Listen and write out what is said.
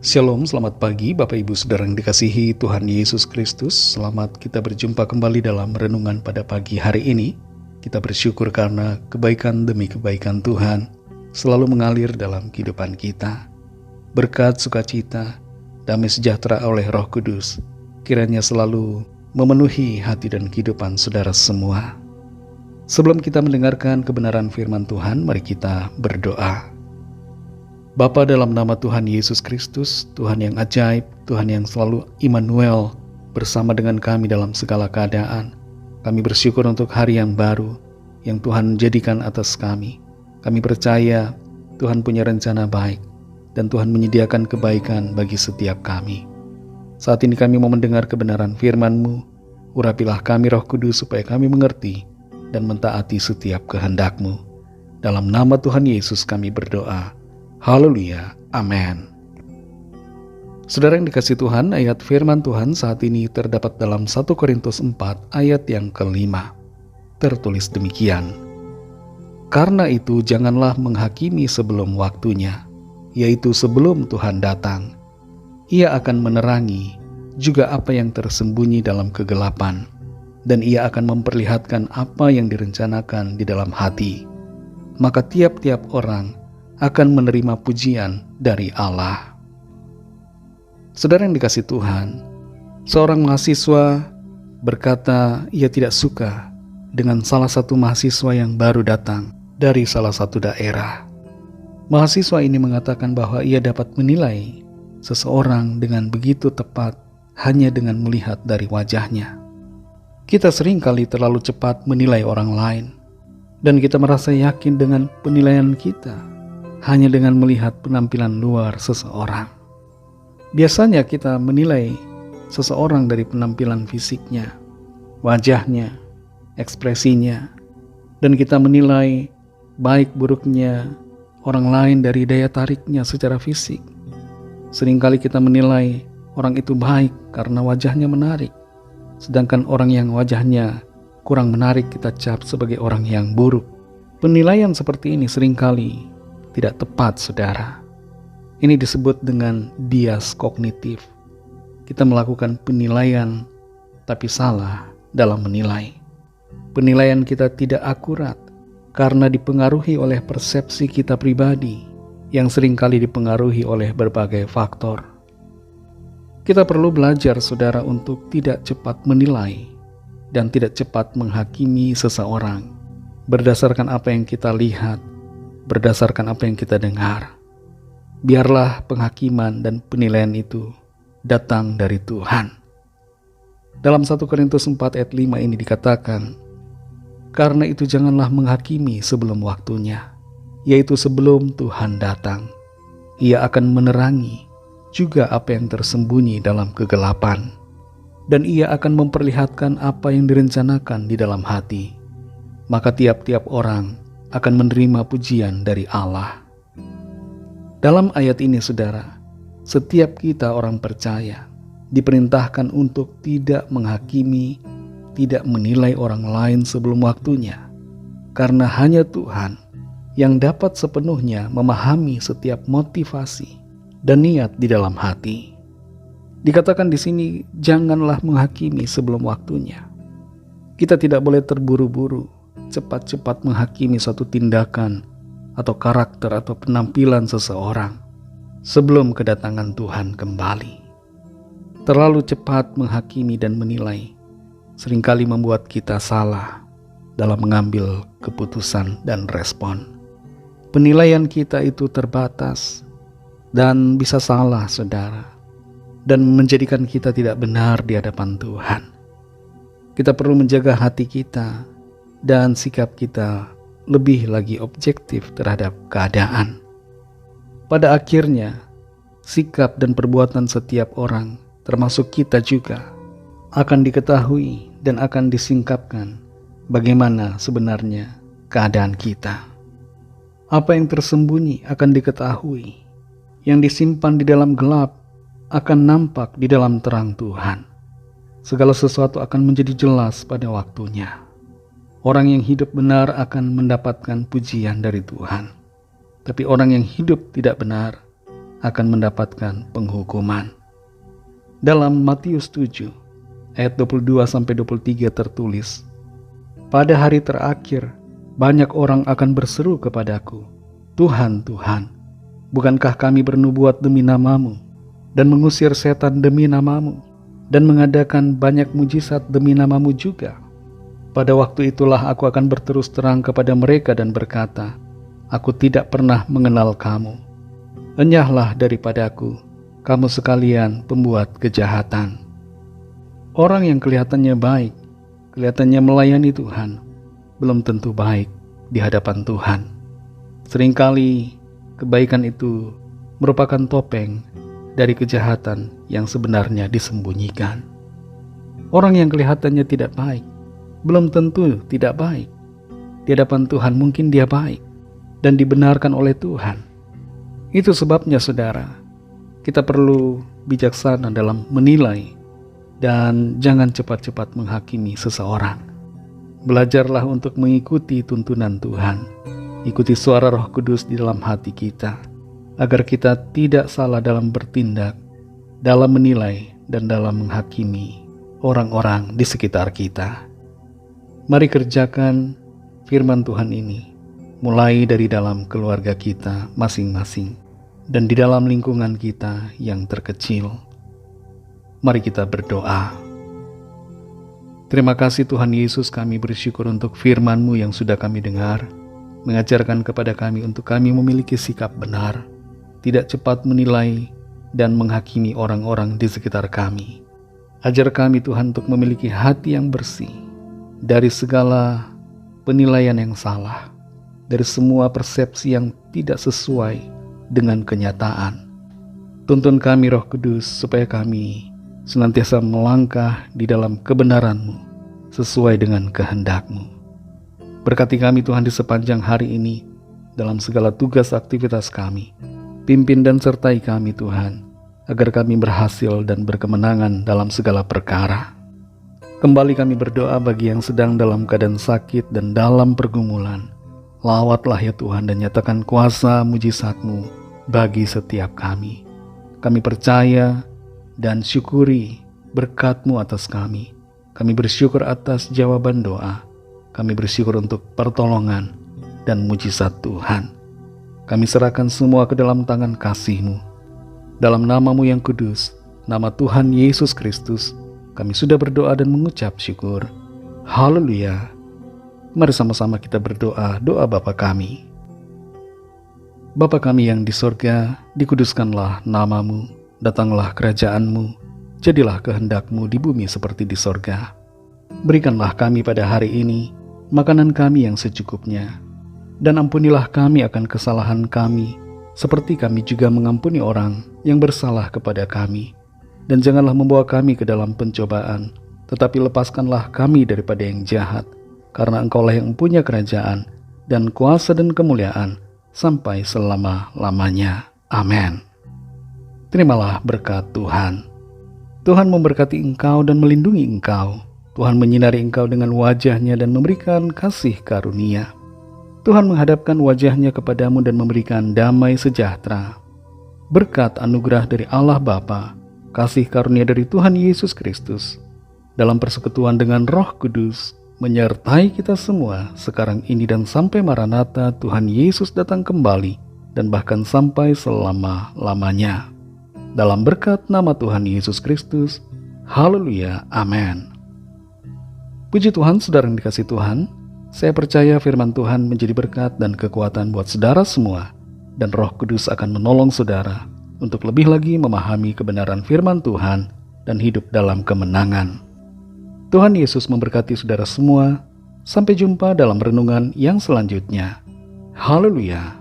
Shalom, selamat pagi Bapak Ibu Saudara yang dikasihi Tuhan Yesus Kristus. Selamat kita berjumpa kembali dalam renungan pada pagi hari ini. Kita bersyukur karena kebaikan demi kebaikan Tuhan selalu mengalir dalam kehidupan kita. Berkat sukacita, damai sejahtera oleh Roh Kudus kiranya selalu memenuhi hati dan kehidupan saudara semua. Sebelum kita mendengarkan kebenaran firman Tuhan, mari kita berdoa. Bapa, dalam nama Tuhan Yesus Kristus, Tuhan yang ajaib, Tuhan yang selalu Immanuel bersama dengan kami dalam segala keadaan, kami bersyukur untuk hari yang baru yang Tuhan jadikan atas kami. Kami percaya Tuhan punya rencana baik dan Tuhan menyediakan kebaikan bagi setiap kami. Saat ini kami mau mendengar kebenaran firman-Mu. Urapilah kami Roh Kudus supaya kami mengerti dan mentaati setiap kehendak-Mu. Dalam nama Tuhan Yesus kami berdoa. Haleluya, amin. Saudara yang dikasihi Tuhan, ayat firman Tuhan saat ini terdapat dalam 1 Korintus 4 ayat yang ke-5. Tertulis demikian. Karena itu janganlah menghakimi sebelum waktunya, yaitu sebelum Tuhan datang. Ia akan menerangi juga apa yang tersembunyi dalam kegelapan, dan ia akan memperlihatkan apa yang direncanakan di dalam hati. Maka tiap-tiap orang akan menerima pujian dari Allah. Saudara yang dikasihi Tuhan, seorang mahasiswa berkata ia tidak suka dengan salah satu mahasiswa yang baru datang dari salah satu daerah. Mahasiswa ini mengatakan bahwa ia dapat menilai seseorang dengan begitu tepat hanya dengan melihat dari wajahnya. Kita seringkali terlalu cepat menilai orang lain, dan kita merasa yakin dengan penilaian kita hanya dengan melihat penampilan luar seseorang. Biasanya kita menilai seseorang dari penampilan fisiknya, wajahnya, ekspresinya, dan kita menilai baik buruknya orang lain dari daya tariknya secara fisik. Seringkali kita menilai orang itu baik karena wajahnya menarik, sedangkan orang yang wajahnya kurang menarik kita cap sebagai orang yang buruk. Penilaian seperti ini seringkali tidak tepat, saudara. Ini disebut dengan bias kognitif. Kita melakukan penilaian tapi salah dalam menilai. Penilaian kita tidak akurat karena dipengaruhi oleh persepsi kita pribadi yang seringkali dipengaruhi oleh berbagai faktor. Kita perlu belajar, saudara, untuk tidak cepat menilai dan tidak cepat menghakimi seseorang berdasarkan apa yang kita lihat, berdasarkan apa yang kita dengar. Biarlah penghakiman dan penilaian itu datang dari Tuhan. Dalam 1 Korintus 4 ayat 5 ini dikatakan, karena itu janganlah menghakimi sebelum waktunya, yaitu sebelum Tuhan datang. Ia akan menerangi juga apa yang tersembunyi dalam kegelapan, dan ia akan memperlihatkan apa yang direncanakan di dalam hati. Maka tiap-tiap orang akan menerima pujian dari Allah. Dalam ayat ini, saudara, setiap kita orang percaya diperintahkan untuk tidak menghakimi, tidak menilai orang lain sebelum waktunya, karena hanya Tuhan yang dapat sepenuhnya memahami setiap motivasi dan niat di dalam hati. Dikatakan di sini, janganlah menghakimi sebelum waktunya. Kita tidak boleh terburu-buru, cepat-cepat menghakimi suatu tindakan atau karakter atau penampilan seseorang sebelum kedatangan Tuhan kembali. Terlalu cepat menghakimi dan menilai seringkali membuat kita salah dalam mengambil keputusan dan respon. Penilaian kita itu terbatas dan bisa salah, saudara, dan menjadikan kita tidak benar di hadapan Tuhan. Kita perlu menjaga hati kita dan sikap kita lebih lagi objektif terhadap keadaan. Pada akhirnya, sikap dan perbuatan setiap orang, termasuk kita juga, akan diketahui dan akan disingkapkan bagaimana sebenarnya keadaan kita. Apa yang tersembunyi akan diketahui. Yang disimpan di dalam gelap akan nampak di dalam terang Tuhan. Segala sesuatu akan menjadi jelas pada waktunya. Orang yang hidup benar akan mendapatkan pujian dari Tuhan. Tapi orang yang hidup tidak benar akan mendapatkan penghukuman. Dalam Matius 7 ayat 22-23 tertulis, "Pada hari terakhir, banyak orang akan berseru kepadaku, 'Tuhan, Tuhan, bukankah kami bernubuat demi nama-Mu, dan mengusir setan demi nama-Mu, dan mengadakan banyak mujizat demi nama-Mu juga?' Pada waktu itulah aku akan berterus terang kepada mereka dan berkata, 'Aku tidak pernah mengenal kamu. Enyahlah daripadaku, kamu sekalian pembuat kejahatan.'" Orang yang kelihatannya baik, kelihatannya melayani Tuhan, belum tentu baik di hadapan Tuhan. Seringkali kebaikan itu merupakan topeng dari kejahatan yang sebenarnya disembunyikan. Orang yang kelihatannya tidak baik, belum tentu tidak baik. Di hadapan Tuhan mungkin dia baik dan dibenarkan oleh Tuhan. Itu sebabnya saudara, kita perlu bijaksana dalam menilai dan jangan cepat-cepat menghakimi seseorang. Belajarlah untuk mengikuti tuntunan Tuhan. Ikuti suara Roh Kudus di dalam hati kita, agar kita tidak salah dalam bertindak, dalam menilai, dan dalam menghakimi orang-orang di sekitar kita. Mari kerjakan firman Tuhan ini, mulai dari dalam keluarga kita masing-masing, dan di dalam lingkungan kita yang terkecil. Mari kita berdoa. Terima kasih Tuhan Yesus, kami bersyukur untuk firman-Mu yang sudah kami dengar, mengajarkan kepada kami untuk kami memiliki sikap benar, tidak cepat menilai dan menghakimi orang-orang di sekitar kami. Ajar kami Tuhan untuk memiliki hati yang bersih dari segala penilaian yang salah, dari semua persepsi yang tidak sesuai dengan kenyataan. Tuntun kami Roh Kudus supaya kami senantiasa melangkah di dalam kebenaran-Mu sesuai dengan kehendak-Mu. Berkati kami Tuhan di sepanjang hari ini dalam segala tugas aktivitas kami. Pimpin dan sertai kami Tuhan, agar kami berhasil dan berkemenangan dalam segala perkara. Kembali kami berdoa bagi yang sedang dalam keadaan sakit dan dalam pergumulan. Lawatlah ya Tuhan dan nyatakan kuasa mujizat-Mu bagi setiap kami. Kami percaya dan syukuri berkat-Mu atas kami. Kami bersyukur atas jawaban doa. Kami bersyukur untuk pertolongan dan mujizat Tuhan. Kami serahkan semua ke dalam tangan kasih-Mu. Dalam nama-Mu yang kudus, nama Tuhan Yesus Kristus, kami sudah berdoa dan mengucap syukur. Haleluya. Mari sama-sama kita berdoa, doa Bapa kami. Bapa kami yang di sorga, dikuduskanlah nama-Mu. Datanglah kerajaan-Mu, jadilah kehendak-Mu di bumi seperti di sorga. Berikanlah kami pada hari ini makanan kami yang secukupnya, dan ampunilah kami akan kesalahan kami, seperti kami juga mengampuni orang yang bersalah kepada kami. Dan janganlah membawa kami ke dalam pencobaan, tetapi lepaskanlah kami daripada yang jahat, karena Engkaulah yang punya kerajaan, dan kuasa dan kemuliaan, sampai selama-lamanya. Amin. Terimalah berkat Tuhan. Tuhan memberkati engkau dan melindungi engkau. Tuhan menyinari engkau dengan wajah-Nya dan memberikan kasih karunia. Tuhan menghadapkan wajah-Nya kepadamu dan memberikan damai sejahtera. Berkat anugerah dari Allah Bapa, kasih karunia dari Tuhan Yesus Kristus, dalam persekutuan dengan Roh Kudus, menyertai kita semua sekarang ini dan sampai Maranatha Tuhan Yesus datang kembali, dan bahkan sampai selama-lamanya. Dalam berkat nama Tuhan Yesus Kristus. Haleluya. Amin. Puji Tuhan, saudara yang dikasih Tuhan. Saya percaya firman Tuhan menjadi berkat dan kekuatan buat saudara semua. Dan Roh Kudus akan menolong saudara untuk lebih lagi memahami kebenaran firman Tuhan dan hidup dalam kemenangan. Tuhan Yesus memberkati saudara semua. Sampai jumpa dalam renungan yang selanjutnya. Haleluya.